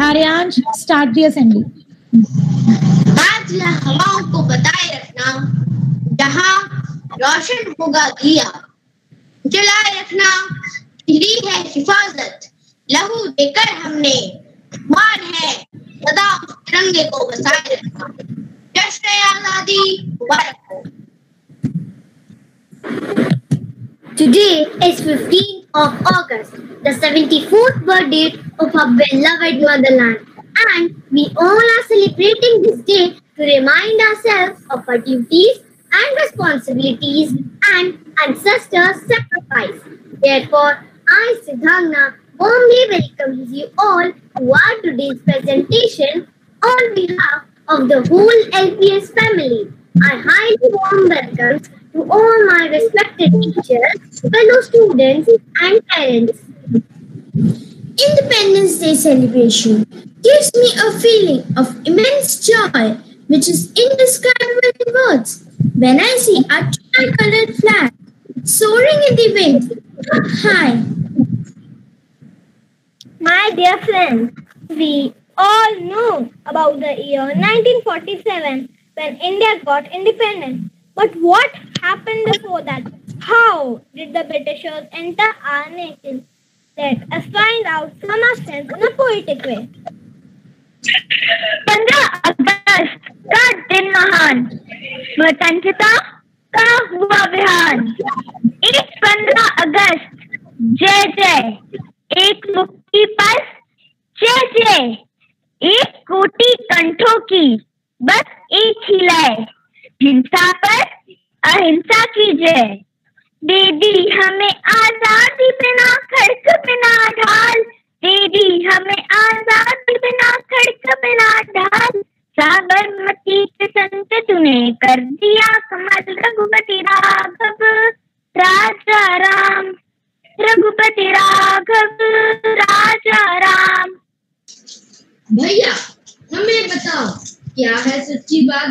Aryansh, start the assembly. आज हवाओं को बताए रखना, जहाँ रोशन होगा दिया, जलाए रखना, ली है हिफाजत, लहू देकर हमने, मान है सदा तिरंगे को बसाए रखना। जश्न आजादी मुबारक हो। Today is 15th of August, the 74th birthday of our beloved motherland, and we all are celebrating this day to remind ourselves of our duties and responsibilities and ancestors' sacrifice. Therefore, I, Siddhagna, warmly welcome you all to our today's presentation on behalf of the whole LPS family. I highly warm welcome to all my respected teachers, fellow students, and parents. Independence Day celebration gives me a feeling of immense joy, which is indescribable in words. When I see our tri-colored flag soaring in the wind up high. My dear friends, we all know about the year 1947 when India got independence. But what happened before that? How did the Britishers enter our nation? Let us find out from our friends in a poetic way. 15 अगस्त का दिन महान, स्वतंत्रता का हुआ विहान। इस 15 अगस्त जय जय, एक मुक्ति पर जय जय, एक कोटि कंठों की बस एक ही लय, हिंसा पर अहिंसा की जय। दे दी हमें आजादी बिना खड़क बिना ढाल, दे दी हमें आजादी बिना खड़क बिना ढाल। साबरमती के संत तूने कर दिया कमाल, रघुपति राघव राजा राम, रघुपति राघव राजा राम। भैया हमें बताओ, क्या है सच्ची बात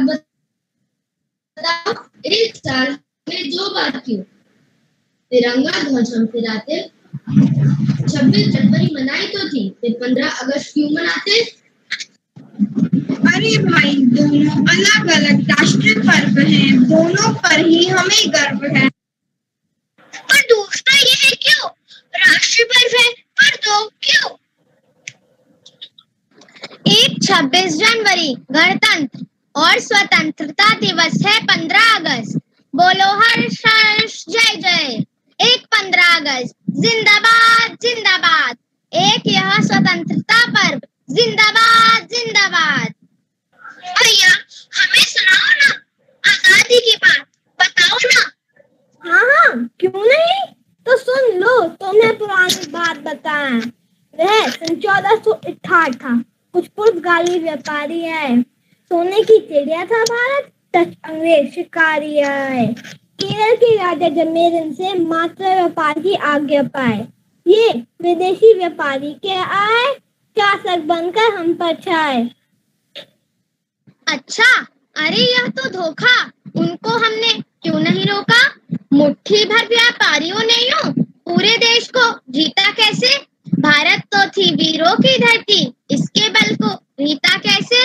बताओ, एक साल में जो बात क्यों तिरंगा ध्वज हम फहराते? 26 जनवरी मनाई तो थी, फिर 15 अगस्त क्यों मनाते? अरे भाई, दोनों अलग अलग राष्ट्रीय पर्व हैं, दोनों पर ही हमें गर्व है। पर दोस्तों, ये क्यों राष्ट्रीय पर्व है, पर दो क्यों? एक 26 जनवरी गणतंत्र और स्वतंत्रता दिवस है 15 अगस्त। बोलो हर्ष हर्ष जय जय, एक 15 अगस्त जिंदाबाद जिंदाबाद, एक यह स्वतंत्रता पर्व जिंदाबाद जिंदाबाद। भैया हमें सुनाओ ना आजादी की बात, बताओ ना। हाँ, क्यों नहीं, तो सुन लो, तुम्हें पुरानी बात बताएं। वह सन 1468 था। कुछ पुर्तगाली व्यापारी आए, सोने की चिड़िया था भारत, तक अंग्रेज शिकारी आए। केरल के राजा जमेरन से मात्र व्यापार की आज्ञा पाए। ये विदेशी व्यापारी के आए, शासक बनकर हम पर छाए। अच्छा, अरे यह तो धोखा, उनको हमने क्यों नहीं रोका? मुट्ठी भर व्यापारियों ने यूं पूरे देश को जीता कैसे? भारत तो थी वीरों की धरती, इसके बल को रीता कैसे?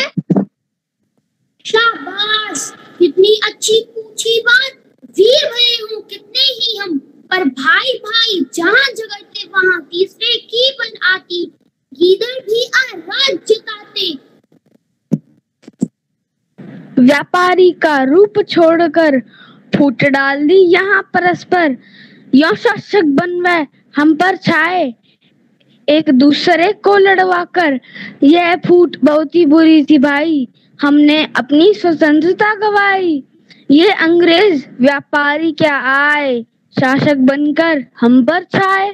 शाबाश, कितनी अच्छी पूछी बात। वीर भले हूँ कितने ही हम, पर भाई भाई जहाँ झगड़ते वहाँ तीसरे की बन आती, गीदड़ भी आ राज जताते। व्यापारी का रूप छोड़कर फूट डाल दी यहाँ परस्पर, यो शासक बनवे हम पर छाए, एक दूसरे को लड़वाकर। यह फूट बहुत ही बुरी थी भाई, हमने अपनी स्वतंत्रता गवाई। ये अंग्रेज व्यापारी क्या आए, शासक बनकर हम पर छाए।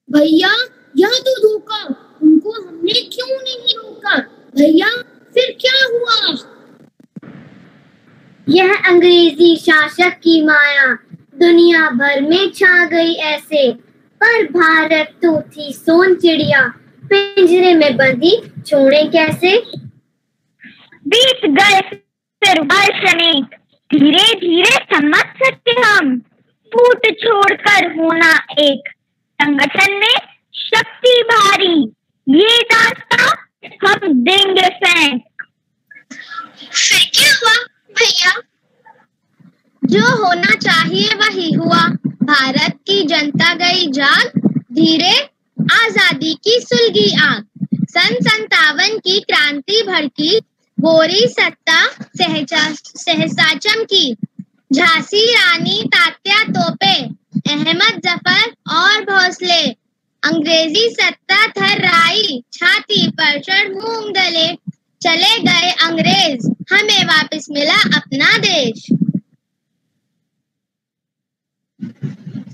भैया यह तो धोखा, उनको हमने क्यों नहीं रोका? भैया फिर क्या हुआ? यह अंग्रेजी शासक की माया दुनिया भर में छा गई ऐसे, पर भारत तो थी सोन चिड़िया, पिंजरे में बंदी छोड़े कैसे? बीत गए फिर वर्ष अनेक, धीरे धीरे समझ सकते हम, फूट छोड़कर होना एक, संगठन में शक्ति भारी, जो होना चाहिए वही हुआ। भारत की जनता गई जाग, धीरे आजादी की सुलगी आग। सन 57 की क्रांति भड़की, गोरी सत्ता सहसा चमकी। झांसी रानी तात्या तोपे, अहमद जफर और भोसले। अंग्रेजी सत्ता थर्राई, छाती पर चढ़ मूंग दले। चले गए अंग्रेज, हमें वापस मिला अपना देश।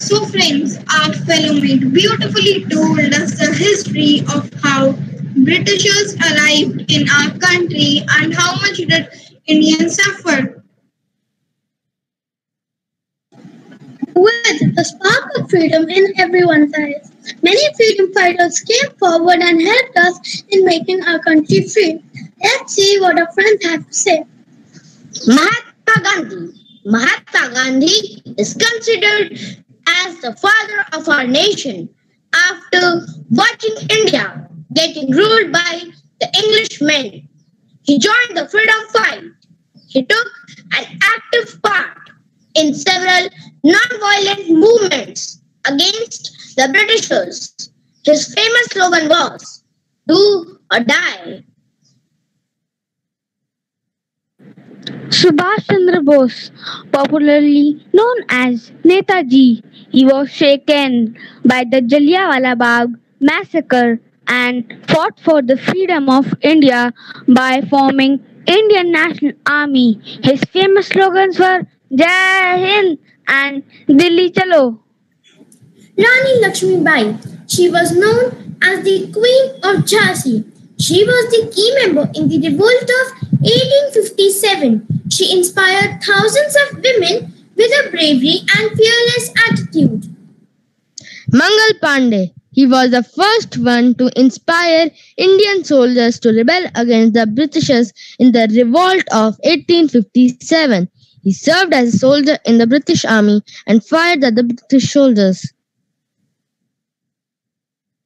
So friends, our fellow mate beautifully told us the history of how Britishers arrived in our country and how much the Indians suffered. With the spark of freedom in everyone's eyes, many freedom fighters came forward and helped us in making our country free. Let's see what our friends have to say. Mahatma Gandhi. Mahatma Gandhi is considered as the father of our nation after watching India getting ruled by the Englishmen. He joined the freedom fight. He took an active part in several non-violent movements against the Britishers. His famous slogan was, "Do or die." Subhash Chandra Bose, popularly known as Netaji, he was shaken by the Jallianwala Bagh massacre and fought for the freedom of India by forming Indian National Army. His famous slogans were Jai Hind and Dilli Chalo. Rani Lakshmibai. She was known as the Queen of Jhansi. She was the key member in the revolt of 1857. She inspired thousands of women with her bravery and fearless attitude. Mangal Pandey. He was the first one to inspire Indian soldiers to rebel against the Britishers in the revolt of 1857. He served as a soldier in the British Army and fired at the British soldiers.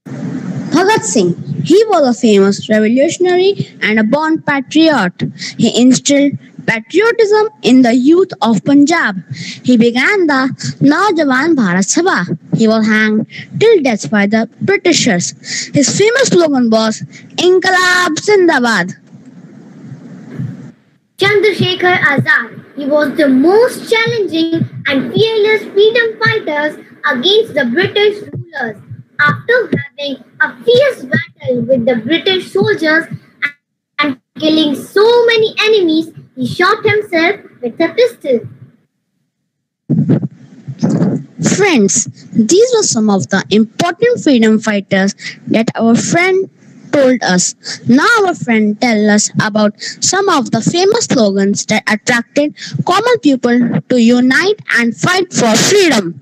Bhagat Singh. He was a famous revolutionary and a born patriot. He instilled patriotism in the youth of Punjab. He began the Naujawan Bharat Sabha. He was hanged till death by the Britishers. His famous slogan was Inqilab Zindabad. Chandrasekhar Azad. He was the most challenging and fearless freedom fighters against the British rulers. After having a fierce battle with the British soldiers and killing so many enemies, he shot himself with a pistol. Friends, these were some of the important freedom fighters that our friend told us. Now our friend tell us about some of the famous slogans that attracted common people to unite and fight for freedom.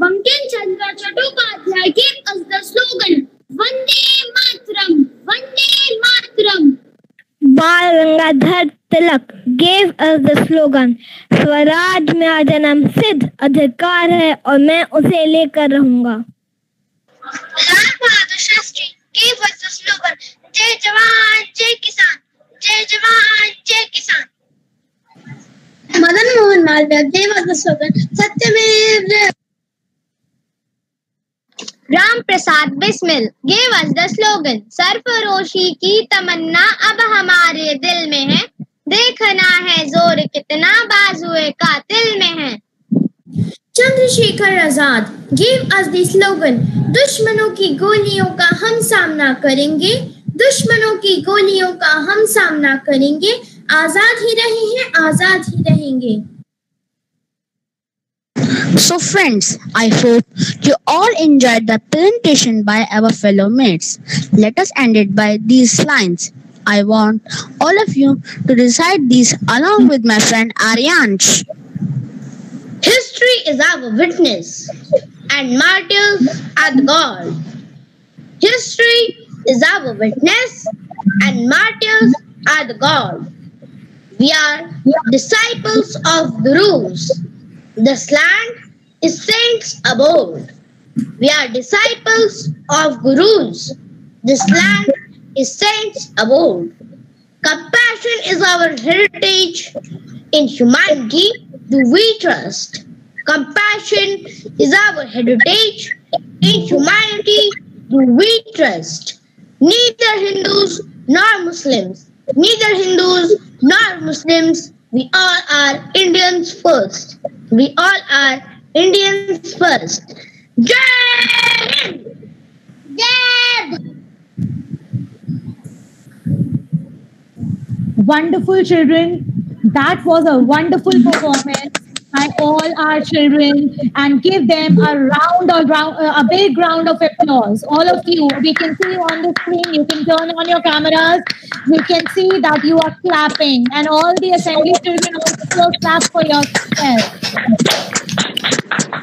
Bankim Chandra Chattopadhyay gave us the slogan Vande Mataram, Vande Mataram. Bal Gangadhar Tilak gave us the slogan Swaraj में जन्म सिद्ध अधिकार है और मैं उसे लेकर रहूंगा. Lal Bahadur Shastri gave us the slogan Jai Jawan, Jai Kisan, Jai Jawan, Jai Kisan. Madan Mohan Malviya gave us the slogan Satyamev Jayate. Ram Prasad Bismil gave us the slogan सरफरोशी की तमन्ना अब हमारे दिल में है, देखना है जोर कितना बाजुए कातिल में है. Chandrasekhar Azad gave us the slogan दुश्मनों की गोलियों का हम सामना करेंगे, दुश्मनों की गोलियों का हम सामना करेंगे, आजाद ही रहे हैं, आजाद ही रहेंगे. So friends, I hope you all enjoyed the presentation by our fellow mates. Let us end it by these lines. I want all of you to recite these along with my friend Aryansh. History is our witness, and martyrs are the God. History is our witness, and martyrs are the God. We are disciples of Gurus. This land is saints' abode. We are disciples of Gurus. This land is saints' abode. Compassion is our heritage. In humanity, do we trust? Compassion is our heritage. In humanity, do we trust? Neither Hindus nor Muslims. Neither Hindus nor Muslims. We all are Indians first. We all are Indians first. Jai Hind! Jai! Wonderful children. That was a wonderful performance by all our children, and give them a big round of applause. All of you, we can see on the screen, you can turn on your cameras. We can see that you are clapping, and all the assembly children also clap for yourself.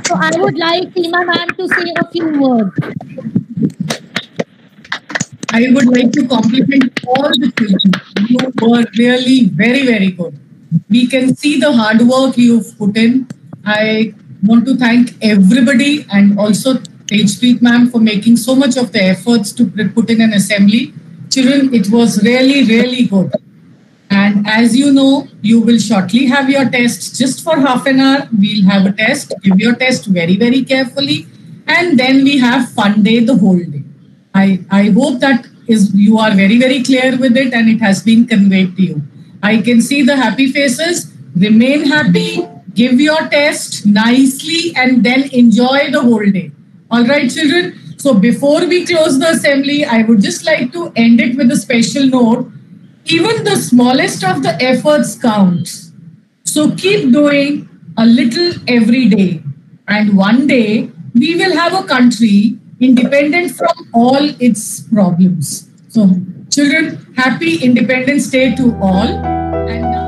So I would like Seema ma'am to say a few words. I would like to compliment all the children. You were really very, very good. We can see the hard work you've put in. I want to thank everybody and also Tejpreet ma'am for making so much of the efforts to put in an assembly. Children, it was really, really good. And as you know, you will shortly have your test just for half an hour. We'll have a test. Give your test very, very carefully. And then we have fun day the whole day. I hope that you are very, very clear with it and it has been conveyed to you. I can see the happy faces. Remain happy, give your test nicely, and then enjoy the whole day. All right, children? So before we close the assembly, I would just like to end it with a special note. Even the smallest of the efforts counts. So keep doing a little every day. And one day, we will have a country independent from all its problems. So children, happy Independence Day to all. And